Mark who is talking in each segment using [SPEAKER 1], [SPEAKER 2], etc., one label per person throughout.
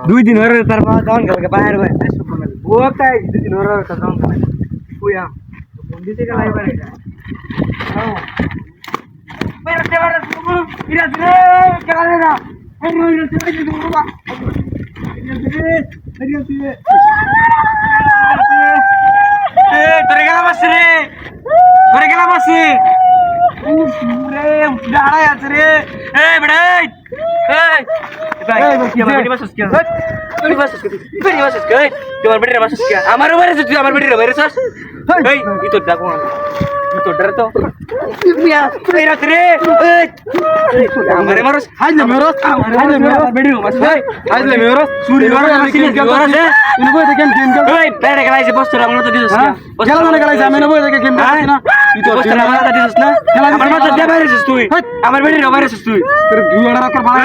[SPEAKER 1] দুই দিন হয়ে তারপর তখন কালকে বাইরে ও তাই 2 দিন হয়ে তখন কুয়া বন্দি থেকে লাই পারে বেরতে বেরতে তুমি ইরা দিলে কেন না এই রইল থেকে দিবো বাবা তোরে গেলাম আসছে তোরে গেলাম আসছে রে দাঁড়াই আছে রে এই বেড়ে এই ভাই কি আমার বেটি বাসস কি বেটি বাসস কি বেটি বাসস কি তোমার বেটির বাসস কি আমার বাইরে তুই আমার বেটির বাইরে যাস এই ই তো ডাকো ই তো ডর তো মিয়া তুই রাত রে আমারে মারস হাইলে মেরস বেটির মাস ভাই হাইলে মেরস চুরি মারস আমি কি মারস ইনো বই দেখেন গেম খেল এই বেড়ে গেলাইছে বস্তু আমরা তো দিছস কি খেলা মনে গেলাইছে আমি না বই দেখে গেম খেলছিস না তুই তো বস্তু আমরা তো দিছস না আমার মাথা দে বাইরে যাস তুই আমার বেটির বাইরে যাস তুই তোর দুইড়া রাখর বাড়া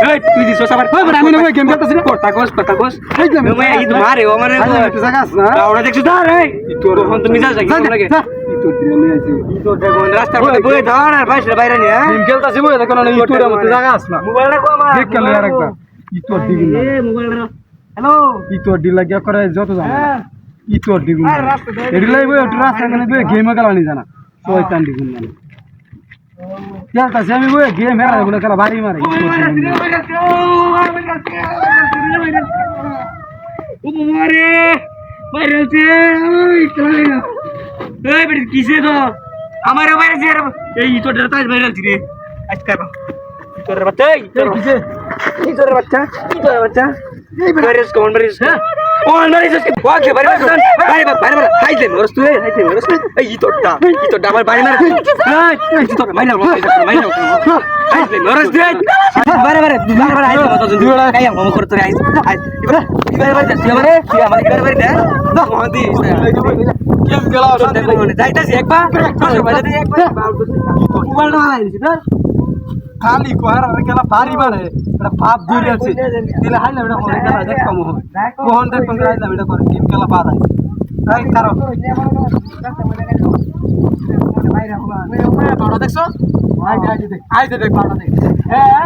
[SPEAKER 1] এই তুই দিছস আবার ওই আমি না বই গেম খেলছিস না কথা কস এই গেম মই ই মারে ও মারে তুই জাগাস না ওরা দেখছিস না রে তোর ফোন তুমি যা জাগি লাগে ই তো দিলে আছে ই তো দেখো রাস্তার মধ্যে বই ধর আর বাইরে নি হ্যাঁ গেম খেলতাছিস বই দেখো না ই তোর মধ্যে জাগাস না মোবাইলটা কো আমার দেখ কেন আরেকটা ই তো দিবি না এ মোবাইলটা হ্যালো ই তো দি লাগিয়া করে যত জানা ই তো দিবি না এডিলাই বই ওটা রাস্তা কেন বই গেম খেলানি জানা শয়তান দিবি না খেলতাছি আমি বই গেম হেরা গুলো খেলা ভারী মারে ও মারে বাইরেছে ওই চলে না এই বেটি কিসে তো আমার বাইরেছে এই তো ডরতাস বাইরেছে রে আজকাল তোর বাচ্চা তোর কিসে তোর বাচ্চা এই বাইরেছে কোন বাইরেছে কোন বাইরেছে ওকে বাইরেছে বাইরে হাইতে মরস তুই হাইতে মরস এই তোরটা আমার বাইরে মারে এই তোর মাইনা হাইতে মরস তুই বাইরে হাইতে মত তুই কাই মম করতে আইস বাইরে তুই আমার বাইরে দে মহাদি গেম খেলাও না যাইতাছি একবার বাইরে দে একবার মোবাইল না আইছি না খালি কোয়ার আর খেলা ভারী মারে এটা ভাব দূরে আছে দিলে হাইলা এটা করে খেলা দেখ কম হবে কোহন দেখ কোন হাইলা এটা করে গেম খেলা বাদ আই তাই কারো বড় দেখছো আইতে দেখ বড় দেখ হ্যাঁ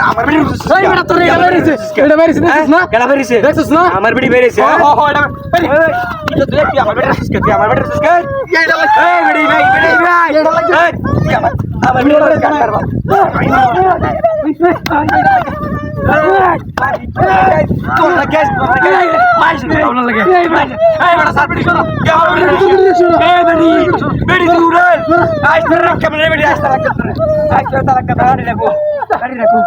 [SPEAKER 1] আমার বেটি এই বেটা তোরে গেলা বেরিছে এটা বেরিছে দেখছিস না গেলা বেরিছে দেখছিস না আমার বেটি বেরিছে ও এটা বেরি এই তো দেখ আমার বেটি আসছে কি আমার বেটি আসছে এইটা লাগ এই বেটি ভাই এইটা লাগ এই আমার বেটি কাট করবা তোর লাগে মাইস না লাগে এই বেটা সার বেটি শোনো এই বেটি দূর আই ফের ক্যামেরা বেটি আসতে রাখ আই কেউ তারা কাটা গাড়ি রাখো